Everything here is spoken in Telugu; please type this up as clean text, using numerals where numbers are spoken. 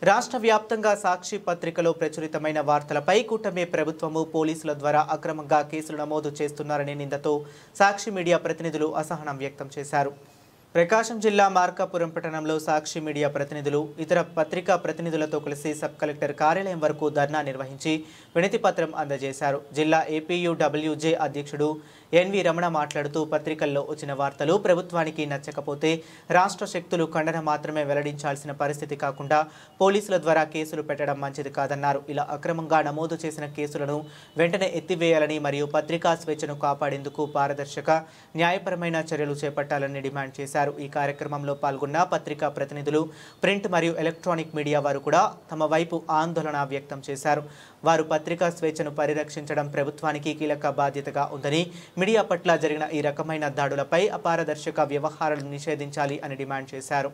రాష్ట్ర వ్యాప్తంగా సాక్షి పత్రికలో ప్రచురితమైన వార్తలపై కూటమి ప్రభుత్వము పోలీసుల ద్వారా అక్రమంగా కేసులు నమోదు చేస్తున్నారనే నిందతో సాక్షి మీడియా ప్రతినిధులు అసహనం వ్యక్తం చేశారు. ప్రకాశం జిల్లా మార్కాపురం పట్టణంలో సాక్షి మీడియా ప్రతినిధులు ఇతర పత్రికా ప్రతినిధులతో కలిసి సబ్ కలెక్టర్ కార్యాలయం వరకు ధర్నా నిర్వహించి వినతి పత్రం అందజేశారు. జిల్లా ఏపీయూడబ్ల్యూజే అధ్యక్షుడు ఎన్వి రమణ మాట్లాడుతూ పత్రికల్లో వచ్చిన వార్తలు ప్రభుత్వానికి నచ్చకపోతే రాష్ట్ర శక్తులు ఖండన మాత్రమే వెల్లడించాల్సిన పరిస్థితి కాకుండా పోలీసుల ద్వారా కేసులు పెట్టడం మంచిది కాదన్నారు. ఇలా అక్రమంగా నమోదు చేసిన కేసులను వెంటనే ఎత్తివేయాలని మరియు పత్రికా స్వేచ్ఛను కాపాడేందుకు పారదర్శక న్యాయపరమైన చర్యలు చేపట్టాలని డిమాండ్ చేశారు. ఈ కార్యక్రమంలో పాల్గొన్న పత్రికా ప్రతినిధులు, ప్రింట్ మరియు ఎలక్ట్రానిక్ మీడియా వారు కూడా తమ వైపు ఆందోళన వ్యక్తం చేశారు. వారు పత్రికా స్వేచ్ఛను పరిరక్షించడం ప్రభుత్వానికి కీలక బాధ్యతగా ఉందని, మీడియా పట్ల జరిగిన ఈ రకమైన దాడులపై అపారదర్శక వ్యవహారాలను నిషేధించాలి అని డిమాండ్ చేశారు.